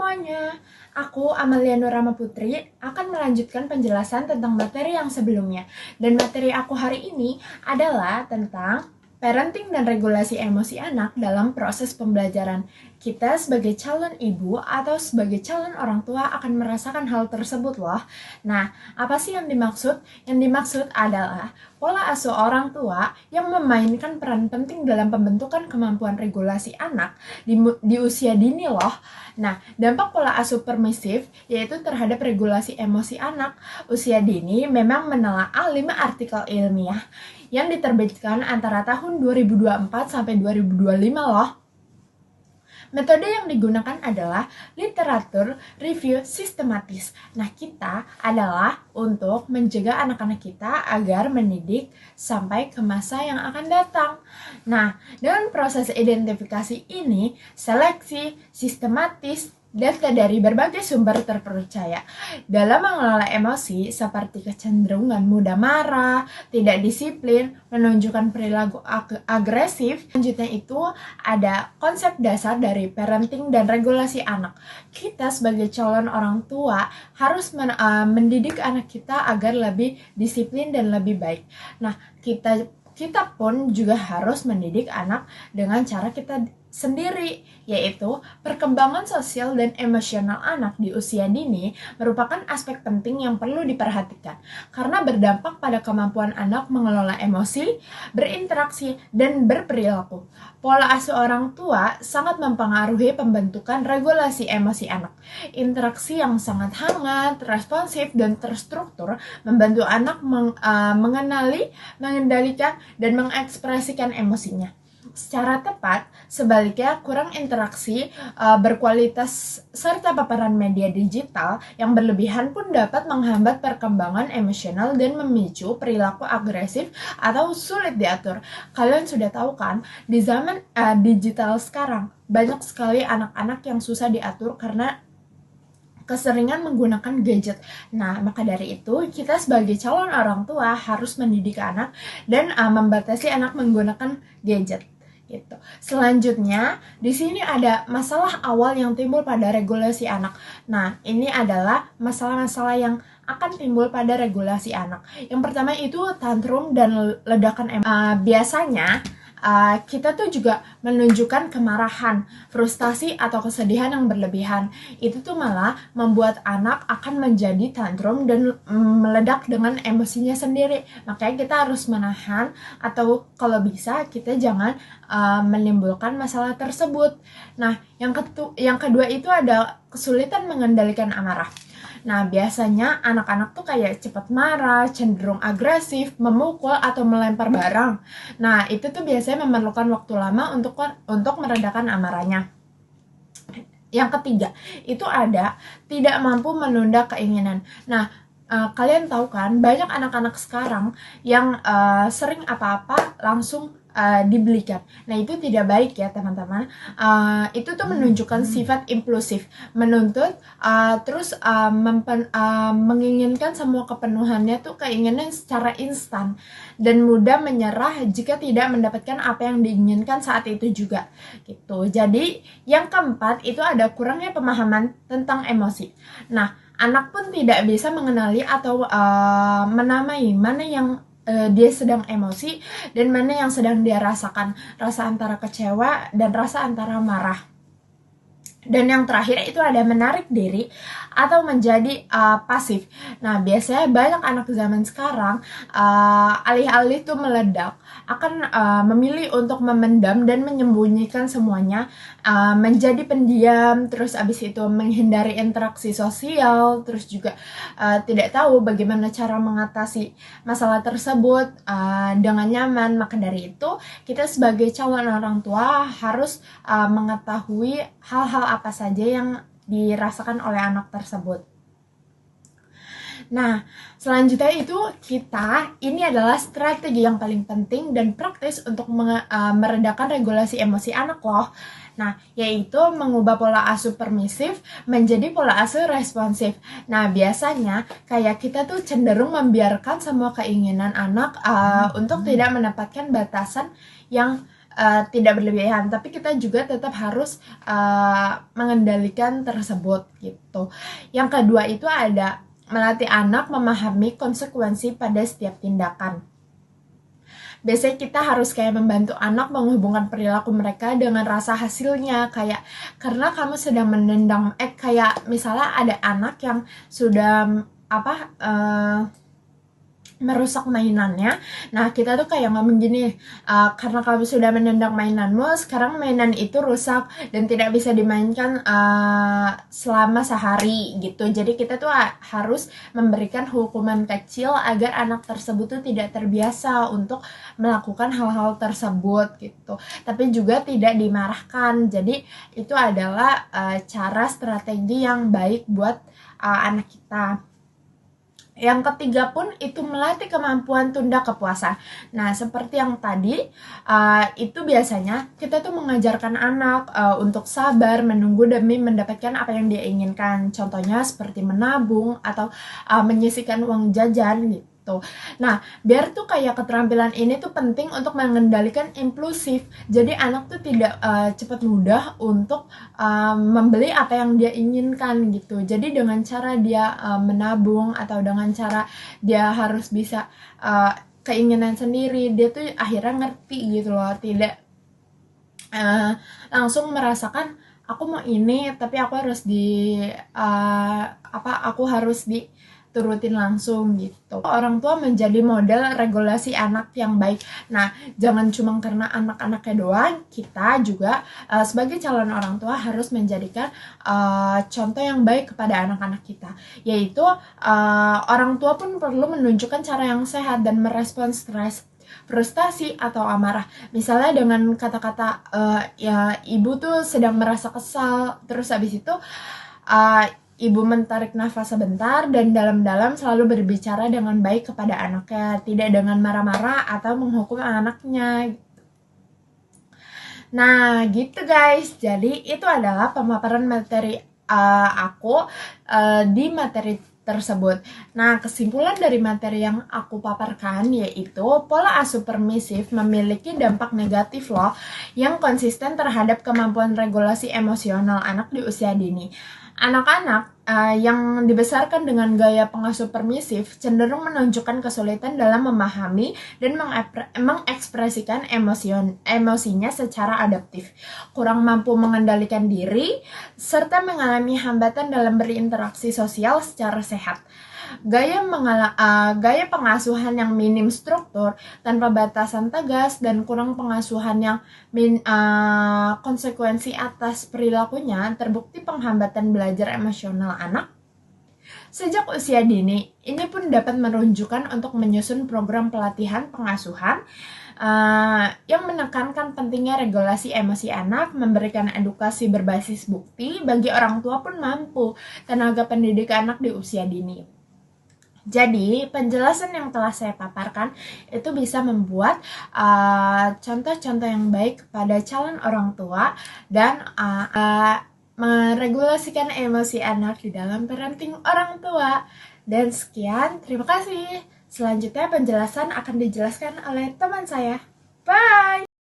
semuanya, aku Amalia Nurama Putri akan melanjutkan penjelasan tentang materi yang sebelumnya. Dan materi aku hari ini adalah tentang parenting dan regulasi emosi anak dalam proses pembelajaran. Kita sebagai calon ibu atau sebagai calon orang tua akan merasakan hal tersebut loh. Nah, apa sih yang dimaksud? Yang dimaksud adalah pola asuh orang tua yang memainkan peran penting dalam pembentukan kemampuan regulasi anak di usia dini loh. Nah, dampak pola asuh permisif yaitu terhadap regulasi emosi anak usia dini memang menelaah 5 artikel ilmiah yang diterbitkan antara tahun 2024 sampai 2025 loh. Metode yang digunakan adalah literatur review sistematis. Nah, kita adalah untuk mencegah anak-anak kita agar mendidik sampai ke masa yang akan datang. Nah, dengan proses identifikasi ini, seleksi sistematis data dari berbagai sumber terpercaya dalam mengelola emosi seperti kecenderungan mudah marah, tidak disiplin, menunjukkan perilaku agresif. Selanjutnya itu ada konsep dasar dari parenting dan regulasi anak. Kita sebagai calon orang tua harus mendidik anak kita agar lebih disiplin dan lebih baik. Nah, kita pun juga harus mendidik anak dengan cara kita sendiri, yaitu perkembangan sosial dan emosional anak di usia dini merupakan aspek penting yang perlu diperhatikan karena berdampak pada kemampuan anak mengelola emosi, berinteraksi, dan berperilaku. Pola asuh orang tua sangat mempengaruhi pembentukan regulasi emosi anak. Interaksi yang sangat hangat, responsif, dan terstruktur membantu anak mengenali, mengendalikan, dan mengekspresikan emosinya secara tepat. Sebaliknya, kurang interaksi berkualitas serta paparan media digital yang berlebihan pun dapat menghambat perkembangan emosional dan memicu perilaku agresif atau sulit diatur. Kalian sudah tahu kan, di zaman digital sekarang banyak sekali anak-anak yang susah diatur karena keseringan menggunakan gadget. Nah, maka dari itu kita sebagai calon orang tua harus mendidik anak dan membatasi anak menggunakan gadget. Gitu. Selanjutnya, di sini ada masalah awal yang timbul pada regulasi anak. Nah, ini adalah masalah-masalah yang akan timbul pada regulasi anak. Yang pertama itu tantrum dan ledakan emosi. Biasanya kita tuh juga menunjukkan kemarahan, frustasi, atau kesedihan yang berlebihan. Itu tuh malah membuat anak akan menjadi tantrum dan meledak dengan emosinya sendiri. Makanya kita harus menahan, atau kalau bisa kita jangan menimbulkan masalah tersebut. Nah, yang kedua itu ada kesulitan mengendalikan amarah. Nah, biasanya anak-anak tuh kayak cepat marah, cenderung agresif, memukul, atau melempar barang. Nah, itu tuh biasanya memerlukan waktu lama untuk meredakan amarahnya. Yang ketiga, itu ada tidak mampu menunda keinginan. Nah, kalian tahu kan, banyak anak-anak sekarang yang sering apa-apa langsung dibelikan. Nah, itu tidak baik ya teman-teman. Itu tuh menunjukkan sifat impulsif, menuntut, terus menginginkan semua kepenuhannya tuh keinginan secara instan dan mudah menyerah jika tidak mendapatkan apa yang diinginkan saat itu juga gitu. Jadi yang keempat itu ada kurangnya pemahaman tentang emosi. Nah, anak pun tidak bisa mengenali atau menamai mana yang dia sedang emosi dan mana yang sedang dia rasakan, rasa antara kecewa dan rasa antara marah. Dan yang terakhir itu ada menarik diri atau menjadi pasif. Nah, biasanya banyak anak zaman sekarang alih-alih tuh meledak akan memilih untuk memendam dan menyembunyikan semuanya, menjadi pendiam, terus abis itu menghindari interaksi sosial, terus juga tidak tahu bagaimana cara mengatasi masalah tersebut dengan nyaman. Maka dari itu kita sebagai calon orang tua harus mengetahui hal-hal apa saja yang dirasakan oleh anak tersebut. Nah, selanjutnya itu ini adalah strategi yang paling penting dan praktis untuk meredakan regulasi emosi anak loh. Nah, yaitu mengubah pola asuh permisif menjadi pola asuh responsif. Nah, biasanya kayak kita tuh cenderung membiarkan semua keinginan anak untuk tidak mendapatkan batasan yang tidak berlebihan, tapi kita juga tetap harus mengendalikan tersebut gitu. Yang kedua itu ada melatih anak memahami konsekuensi pada setiap tindakan. Biasanya kita harus kayak membantu anak menghubungkan perilaku mereka dengan rasa hasilnya, kayak karena kamu sedang menendang kayak misalnya ada anak yang sudah merusak mainannya. Nah, kita tuh kayak ngomong gini, karena kamu sudah menendang mainanmu, sekarang mainan itu rusak dan tidak bisa dimainkan selama sehari gitu. Jadi kita tuh harus memberikan hukuman kecil agar anak tersebut tuh tidak terbiasa untuk melakukan hal-hal tersebut gitu. Tapi juga tidak dimarahkan. Jadi itu adalah cara strategi yang baik buat anak kita. Yang ketiga pun itu melatih kemampuan tunda kepuasan. Nah, seperti yang tadi, itu biasanya kita tuh mengajarkan anak untuk sabar, menunggu demi mendapatkan apa yang dia inginkan. Contohnya seperti menabung atau menyisihkan uang jajan gitu. Nah, biar tuh kayak keterampilan ini tuh penting untuk mengendalikan impulsif. Jadi anak tuh tidak cepat mudah untuk membeli apa yang dia inginkan gitu. Jadi dengan cara dia menabung atau dengan cara dia harus bisa keinginan sendiri, dia tuh akhirnya ngerti gitu loh, tidak langsung merasakan aku mau ini tapi aku harus aku harus diturutin langsung gitu. Orang tua menjadi model regulasi anak yang baik. Nah, jangan cuma karena anak-anaknya doang, kita juga sebagai calon orang tua harus menjadikan contoh yang baik kepada anak-anak kita. Yaitu orang tua pun perlu menunjukkan cara yang sehat dan merespons stres, frustasi atau amarah. Misalnya dengan kata-kata ya ibu tuh sedang merasa kesal, terus habis itu ibu mentarik nafas sebentar dan dalam-dalam selalu berbicara dengan baik kepada anaknya, tidak dengan marah-marah atau menghukum anaknya. Nah, gitu guys. Jadi itu adalah pemaparan materi aku di materi tersebut. Nah, kesimpulan dari materi yang aku paparkan yaitu pola asuh permisif memiliki dampak negatif loh yang konsisten terhadap kemampuan regulasi emosional anak di usia dini. Anak-anak yang dibesarkan dengan gaya pengasuh permisif cenderung menunjukkan kesulitan dalam memahami dan mengekspresikan emosinya secara adaptif, kurang mampu mengendalikan diri, serta mengalami hambatan dalam berinteraksi sosial secara sehat. Gaya pengasuhan yang minim struktur, tanpa batasan tegas, dan kurang pengasuhan yang konsekuensi atas perilakunya terbukti penghambatan belajar emosional anak sejak usia dini. Ini pun dapat menunjukkan untuk menyusun program pelatihan pengasuhan yang menekankan pentingnya regulasi emosi anak, memberikan edukasi berbasis bukti bagi orang tua pun mampu tenaga pendidik anak di usia dini. Jadi, penjelasan yang telah saya paparkan itu bisa membuat contoh-contoh yang baik kepada calon orang tua dan meregulasikan emosi anak di dalam parenting orang tua. Dan sekian, terima kasih. Selanjutnya penjelasan akan dijelaskan oleh teman saya. Bye!